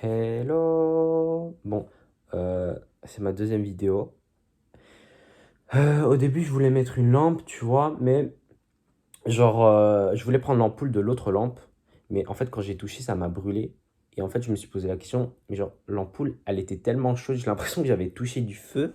Hello! Bon, c'est ma deuxième vidéo. Au début, je voulais mettre une lampe, tu vois, mais genre, je voulais prendre l'ampoule de l'autre lampe, mais en fait, quand j'ai touché, ça m'a brûlé. Et en fait, je me suis posé la question, mais genre, l'ampoule, elle était tellement chaude, j'ai l'impression que j'avais touché du feu.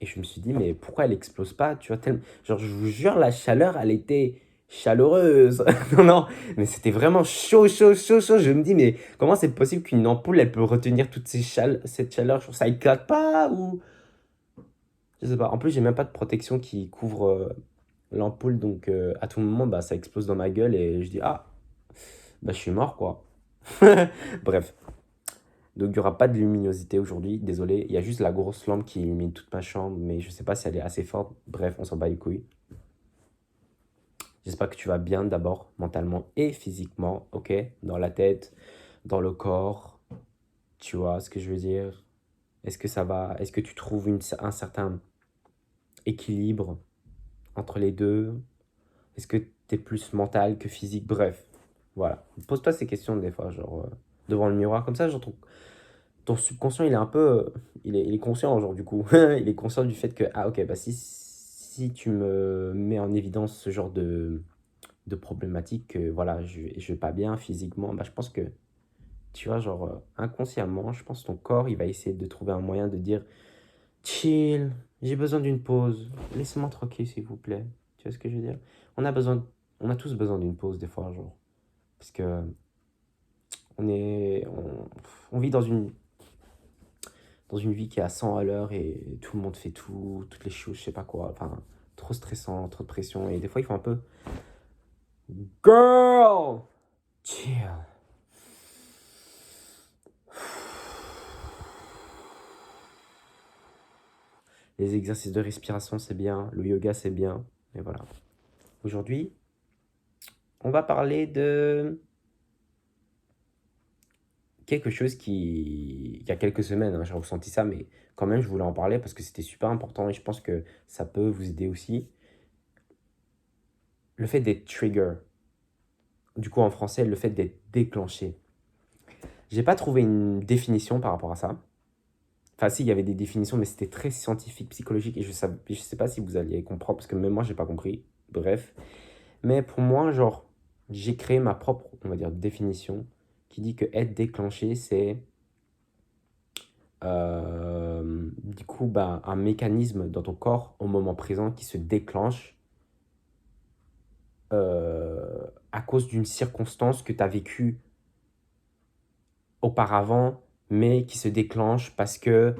Et je me suis dit, mais pourquoi elle explose pas, tu vois, genre, je vous jure, la chaleur, elle était chaleureuse. Non, non, mais c'était vraiment chaud, chaud, chaud, chaud. Je me dis, mais comment c'est possible qu'une ampoule, elle peut retenir cette chaleur? Genre, ça éclate pas ou... Je sais pas. En plus, j'ai même pas de protection qui couvre l'ampoule, donc à tout moment, bah, ça explose dans ma gueule et je dis, ah, bah, je suis mort, quoi. Bref. Donc, il n'y aura pas de luminosité aujourd'hui, désolé. Il y a juste la grosse lampe qui illumine toute ma chambre, mais je sais pas si elle est assez forte. Bref, on s'en bat les couilles. J'espère que tu vas bien d'abord, mentalement et physiquement, ok? Dans la tête, dans le corps, tu vois ce que je veux dire? Est-ce que ça va? Est-ce que tu trouves un certain équilibre entre les deux? Est-ce que tu es plus mental que physique? Bref, voilà. Pose-toi ces questions des fois, genre devant le miroir, comme ça, genre ton subconscient, il est un peu. Il est conscient, genre du coup. Il est conscient du fait que, ah ok, bah si tu me mets en évidence ce genre de problématiques que voilà, je vais pas bien physiquement, bah, je pense que, tu vois, genre, inconsciemment, je pense que ton corps, il va essayer de trouver un moyen de dire, chill, j'ai besoin d'une pause, laissez-moi tranquille, s'il vous plaît. Tu vois ce que je veux dire? On a besoin, on a tous besoin d'une pause, des fois, genre, parce que on vit dans une vie qui est à 100 à l'heure et tout le monde fait tout, toutes les choses, je sais pas quoi, enfin, trop stressant, trop de pression, et des fois, il faut un peu, girl, chill. Les exercices de respiration, c'est bien. Le yoga, c'est bien. Et voilà. Aujourd'hui, on va parler de quelque chose qui... Il y a quelques semaines, hein, j'ai ressenti ça, mais quand même, je voulais en parler parce que c'était super important et je pense que ça peut vous aider aussi. Le fait d'être trigger. Du coup, en français, le fait d'être déclenché. J'ai pas trouvé une définition par rapport à ça. Enfin, si, il y avait des définitions, mais c'était très scientifique, psychologique, et je sais pas si vous alliez comprendre, parce que même moi, j'ai pas compris. Bref. Mais pour moi, genre, j'ai créé ma propre, on va dire, définition qui dit que être déclenché, c'est du coup bah, un mécanisme dans ton corps au moment présent qui se déclenche à cause d'une circonstance que tu as vécue auparavant, mais qui se déclenche parce que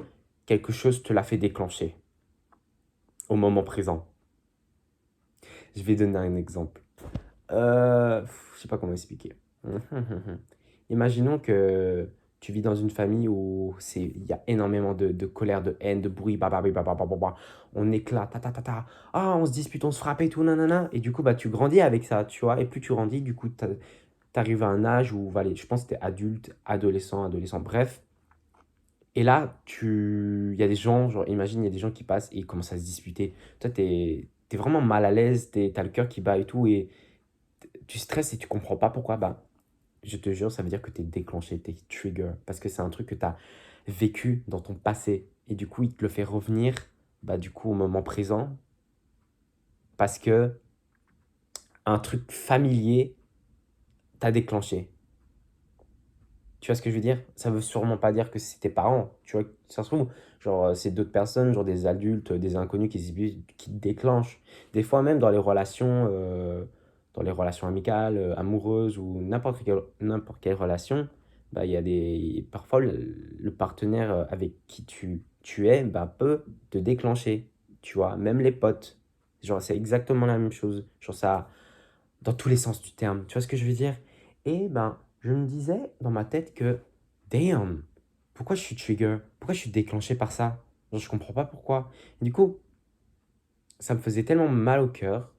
quelque chose te l'a fait déclencher au moment présent. Je vais donner un exemple. Je sais pas comment expliquer. Imaginons que tu vis dans une famille où il y a énormément de colère, de haine, de bruit, on éclate, ta ta ta ta, ah, on se dispute, on se frappe et tout, nanana. Et du coup, bah, tu grandis avec ça, tu vois. Et plus tu grandis, du coup, t'arrives à un âge où, voilà, je pense que t'es adulte, adolescent, bref. Et là, il y a des gens, genre, imagine, il y a des gens qui passent et ils commencent à se disputer. Toi, t'es vraiment mal à l'aise, t'as le cœur qui bat et tout, et tu stresses et tu comprends pas pourquoi. Bah, je te jure, ça veut dire que tu es déclenché, tu es trigger. Parce que c'est un truc que tu as vécu dans ton passé. Et du coup, il te le fait revenir, bah, du coup, au moment présent. Parce que un truc familier t'a déclenché. Tu vois ce que je veux dire? Ça veut sûrement pas dire que c'est tes parents. Tu vois, ça se trouve, genre, c'est d'autres personnes, genre des adultes, des inconnus qui te déclenchent. Des fois, même dans les relations amicales, amoureuses ou n'importe quelle relation, bah, il y a parfois, le partenaire avec qui tu es bah, peut te déclencher. Tu vois, même les potes. Genre, c'est exactement la même chose. Genre, ça, dans tous les sens du terme. Tu vois ce que je veux dire? Et ben, je me disais dans ma tête que, damn, pourquoi je suis trigger? Pourquoi je suis déclenché par ça? Genre, je comprends pas pourquoi. Et du coup, ça me faisait tellement mal au cœur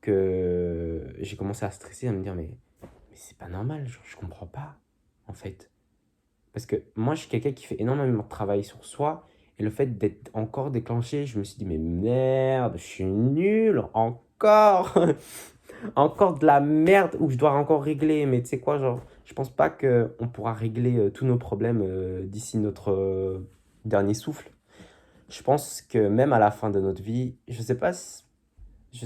que j'ai commencé à stresser, à me dire, mais c'est pas normal, genre, je comprends pas, en fait. Parce que moi, je suis quelqu'un qui fait énormément de travail sur soi. Et le fait d'être encore déclenché, je me suis dit, mais merde, je suis nul, encore. Encore de la merde où je dois encore régler. Mais tu sais quoi, genre, je pense pas qu'on pourra régler tous nos problèmes d'ici notre dernier souffle. Je pense que même à la fin de notre vie, je sais pas si je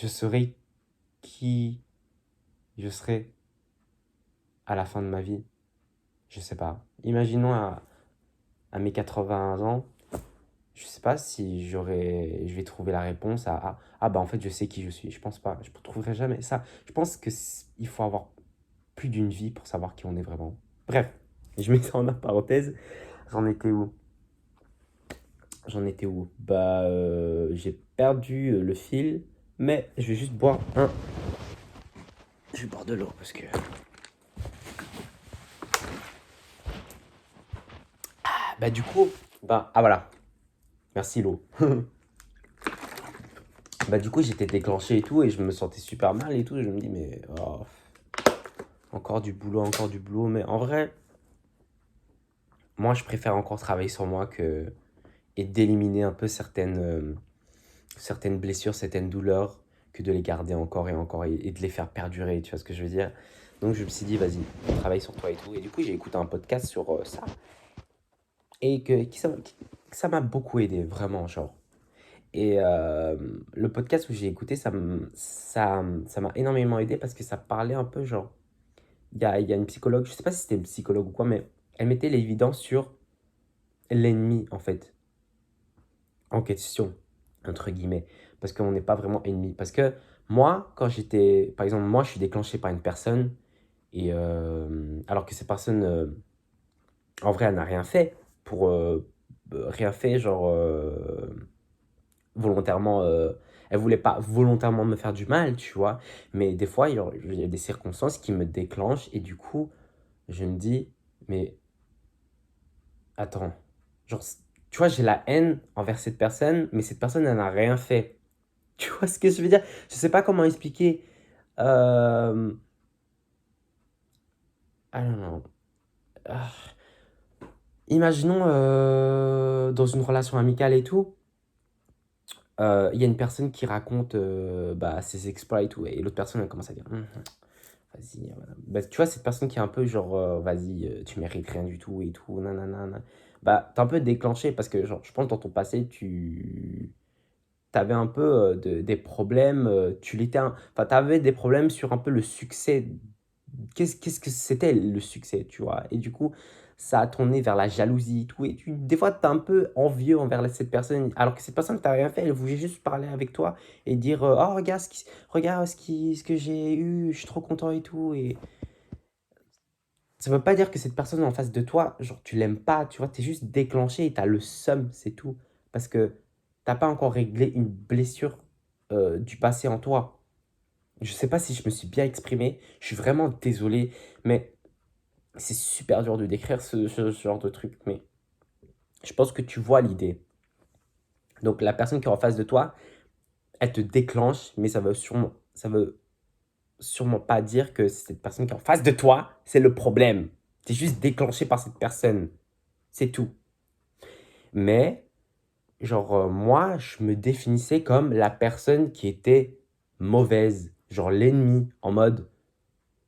serai qui je serai à la fin de ma vie. Je sais pas. Imaginons à mes 80 ans, je sais pas si je vais trouver la réponse à bah en fait je sais qui je suis. Je pense pas. Je ne trouverai jamais ça. Je pense que il faut avoir plus d'une vie pour savoir qui on est vraiment. Bref, je mets ça en parenthèse. J'en étais où? J'en étais où? Bah j'ai perdu le fil, mais je vais juste boire un. Je vais boire de l'eau parce que. Bah du coup, bah ah voilà. Merci l'eau. Bah du coup j'étais déclenché et tout et je me sentais super mal et tout et je me dis mais oh, encore du boulot mais en vrai moi je préfère encore travailler sur moi que et d'éliminer un peu certaines blessures, certaines douleurs que de les garder encore et encore et de les faire perdurer, tu vois ce que je veux dire? Donc je me suis dit vas-y, travaille sur toi et tout et du coup j'ai écouté un podcast sur ça et que ça m'a beaucoup aidé vraiment genre. Et le podcast où j'ai écouté, ça m'a énormément aidé parce que ça parlait un peu genre, il y a une psychologue, je sais pas si c'était une psychologue ou quoi, mais elle mettait l'évidence sur l'ennemi en fait, en question, entre guillemets, parce qu'on n'est pas vraiment ennemi. Parce que moi, quand j'étais, par exemple, moi je suis déclenché par une personne, et alors que cette personne, en vrai, elle n'a rien fait pour, rien fait, genre, volontairement, elle voulait pas volontairement me faire du mal, tu vois. Mais des fois, il y a des circonstances qui me déclenchent et du coup, je me dis, mais attends, genre, tu vois, j'ai la haine envers cette personne, mais cette personne, elle n'a rien fait. Tu vois ce que je veux dire? Je sais pas comment expliquer. Euh... I don't know. Ah. Imaginons dans une relation amicale et tout, il y a une personne qui raconte bah, ses exploits et tout, et l'autre personne elle commence à dire vas-y, voilà. Bah, tu vois, cette personne qui est un peu genre vas-y, tu mérites rien du tout et tout, nanana. Bah, t'es un peu déclenché parce que, genre, je pense dans ton passé, t'avais un peu des problèmes, enfin, t'avais des problèmes sur un peu le succès. Qu'est-ce que c'était le succès, tu vois? Et du coup, ça a tourné vers la jalousie, tout. Et des fois, tu es un peu envieux envers cette personne, alors que cette personne, tu rien fait. Elle voulait juste parler avec toi et dire oh, regarde ce que j'ai eu, je suis trop content et tout. Et ça veut pas dire que cette personne en face de toi, genre, tu l'aimes pas, tu vois? Tu es juste déclenché et tu as le seum, c'est tout. Parce que t'as pas encore réglé une blessure du passé en toi. Je sais pas si je me suis bien exprimé, je suis vraiment désolé, mais c'est super dur de décrire ce genre de truc, mais je pense que tu vois l'idée. Donc la personne qui est en face de toi, elle te déclenche, mais ça veut sûrement pas dire que cette personne qui est en face de toi, c'est le problème. Tu es juste déclenché par cette personne. C'est tout. Mais, genre, moi, je me définissais comme la personne qui était mauvaise, genre l'ennemi, en mode,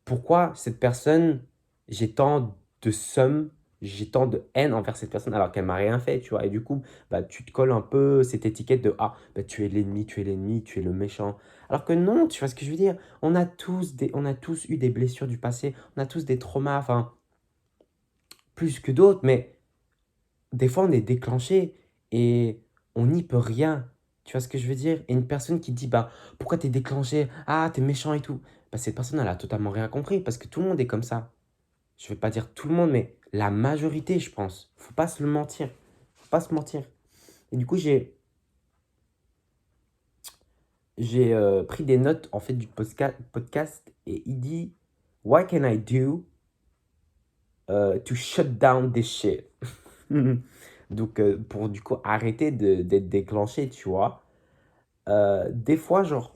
pourquoi cette personne, j'ai tant de somme, j'ai tant de haine envers cette personne alors qu'elle m'a rien fait, tu vois. Et du coup, bah, tu te colles un peu cette étiquette de ah, bah, tu es l'ennemi, tu es l'ennemi, tu es le méchant. Alors que non, tu vois ce que je veux dire? On a tous eu des blessures du passé, on a tous des traumas, enfin, plus que d'autres, mais des fois on est déclenché et on n'y peut rien. Tu vois ce que je veux dire? Et une personne qui dit bah pourquoi t'es déclenché? Ah, t'es méchant et tout. Bah, cette personne, elle a totalement rien compris parce que tout le monde est comme ça. Je vais pas dire tout le monde, mais la majorité, je pense. Faut pas se le mentir. Faut pas se mentir. Et du coup, j'ai pris des notes en fait du podcast et il dit What can I do to shut down this shit? Donc, pour du coup arrêter d'être déclenché, tu vois. Des fois, genre,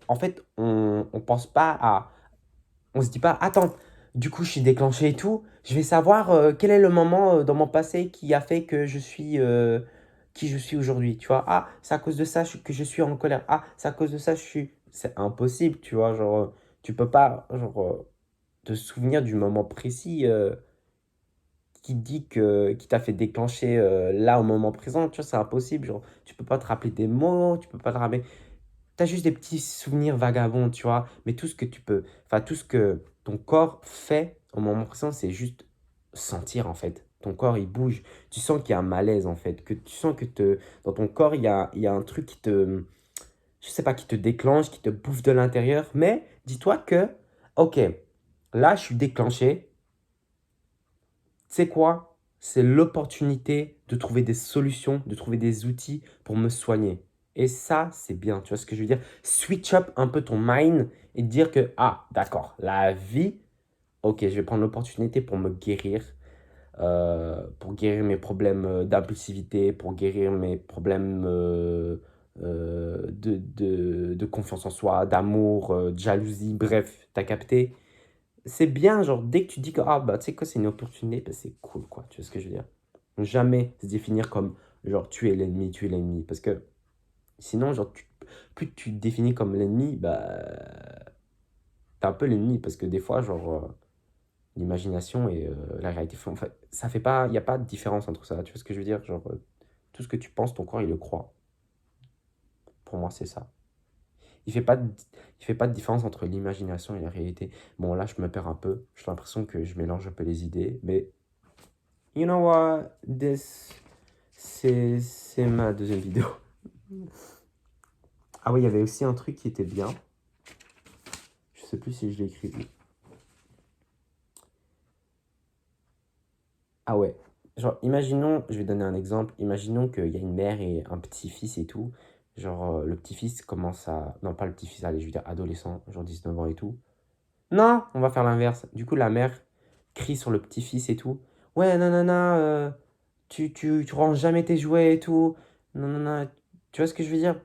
en fait, on pense pas à. On se dit pas, attends, du coup, je suis déclenché et tout. Je vais savoir quel est le moment dans mon passé qui a fait que je suis qui je suis aujourd'hui, tu vois. Ah, c'est à cause de ça que je suis en colère. Ah, c'est à cause de ça je suis... C'est impossible, tu vois, genre, tu peux pas, genre, te souvenir du moment précis qui t'a fait déclencher là, au moment présent, tu vois, c'est impossible, genre, tu peux pas te rappeler des mots, tu peux pas te rappeler... T'as juste des petits souvenirs vagabonds, tu vois, mais tout ce que tu peux, enfin, tout ce que ton corps fait au moment présent, c'est juste sentir, en fait. Ton corps, il bouge. Tu sens qu'il y a un malaise, en fait, que tu sens que dans ton corps, il y a un truc qui te, je sais pas, qui te déclenche, qui te bouffe de l'intérieur, mais dis-toi que, ok, là, je suis déclenché, tu sais quoi? C'est l'opportunité de trouver des solutions, de trouver des outils pour me soigner. Et ça, c'est bien. Tu vois ce que je veux dire? Switch up un peu ton mind et dire que, ah, d'accord, la vie, ok, je vais prendre l'opportunité pour guérir mes problèmes d'impulsivité, pour guérir mes problèmes de confiance en soi, d'amour, de jalousie, bref, t'as capté? C'est bien, genre, dès que tu dis que, ah, bah, tu sais quoi, c'est une opportunité, bah, c'est cool, quoi. Tu vois ce que je veux dire? Jamais se définir comme, genre, tu es l'ennemi, tu es l'ennemi. Parce que sinon, genre, plus tu te définis comme l'ennemi, bah, t'es un peu l'ennemi. Parce que des fois, genre, l'imagination et la réalité font... Enfin, ça fait pas... Il n'y a pas de différence entre ça. Tu vois ce que je veux dire? Genre, tout ce que tu penses, ton corps, il le croit. Pour moi, c'est ça. Il fait pas de différence entre l'imagination et la réalité. Bon, là, je me perds un peu. J'ai l'impression que je mélange un peu les idées. Mais you know what? C'est ma deuxième vidéo. Ah oui, il y avait aussi un truc qui était bien. Je sais plus si je l'ai écrit. Ah ouais. Genre, imaginons, je vais donner un exemple. Imaginons qu'il y a une mère et un petit-fils et tout. Genre, le petit-fils commence à... Non, pas le petit-fils, allez, je veux dire adolescent, genre 19 ans et tout. Non, on va faire l'inverse. Du coup, la mère crie sur le petit-fils et tout. Ouais, non, non, non, tu ranges jamais tes jouets et tout. Non, non, non. Tu vois ce que je veux dire?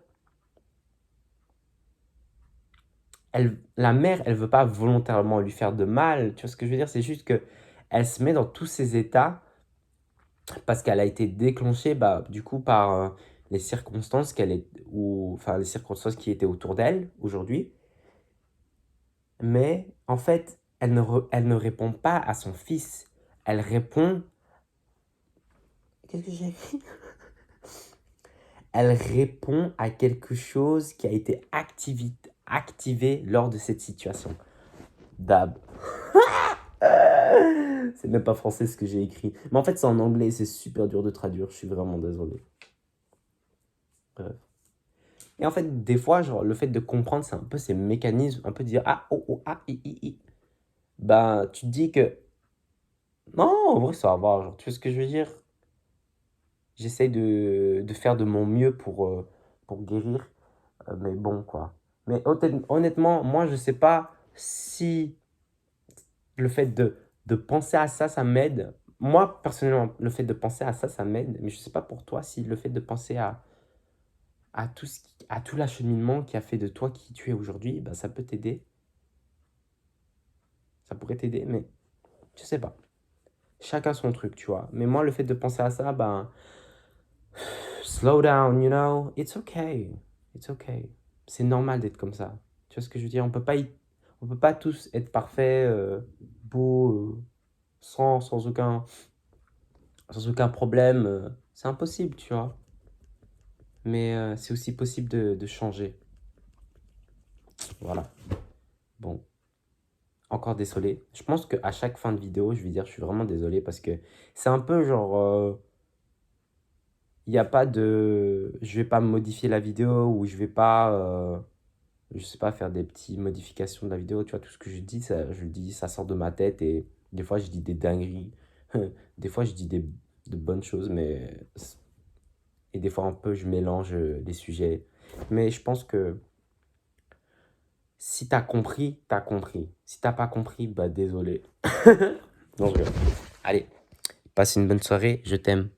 La mère, elle veut pas volontairement lui faire de mal. Tu vois ce que je veux dire? C'est juste que elle se met dans tous ces états parce qu'elle a été déclenchée, bah, du coup, par les circonstances enfin, les circonstances qui étaient autour d'elle aujourd'hui. Mais en fait, elle ne répond pas à son fils. Elle répond... Qu'est-ce que j'ai écrit? Elle répond à quelque chose qui a été activé lors de cette situation. Dab. C'est même pas français ce que j'ai écrit. Mais en fait, c'est en anglais, c'est super dur de traduire. Je suis vraiment désolé. Bref. Et en fait, des fois, genre, le fait de comprendre, c'est un peu ces mécanismes, un peu de dire ah, oh, oh, ah, i. Ben, tu te dis que non, en vrai, ça va. Genre, tu vois ce que je veux dire? J'essaye de faire de mon mieux pour guérir. Mais bon, quoi. Mais honnêtement, moi, je sais pas si le fait de penser à ça, ça m'aide. Moi, personnellement, le fait de penser à ça, ça m'aide. Mais je sais pas pour toi si le fait de penser à tout l'acheminement qui a fait de toi qui tu es aujourd'hui, bah, ça peut t'aider. Ça pourrait t'aider, mais je sais pas. Chacun son truc, tu vois. Mais moi, le fait de penser à ça, ben, slow down, you know. It's okay. It's okay. C'est normal d'être comme ça. Tu vois ce que je veux dire? On peut pas tous être parfaits, beaux, sans aucun problème. C'est impossible, tu vois. Mais c'est aussi possible de changer. Voilà. Bon. Encore désolé. Je pense qu'à chaque fin de vidéo, je vais dire je suis vraiment désolé parce que c'est un peu genre... il n'y a pas de... Je vais pas modifier la vidéo ou je vais pas... je sais pas, faire des petites modifications de la vidéo. Tu vois, tout ce que je dis, je le dis, ça sort de ma tête et des fois, je dis des dingueries. Des fois, je dis de bonnes choses, mais... Et des fois, un peu, je mélange les sujets. Mais je pense que si t'as compris, t'as compris. Si t'as pas compris, bah désolé. Non, je rigole. Allez, passe une bonne soirée, je t'aime.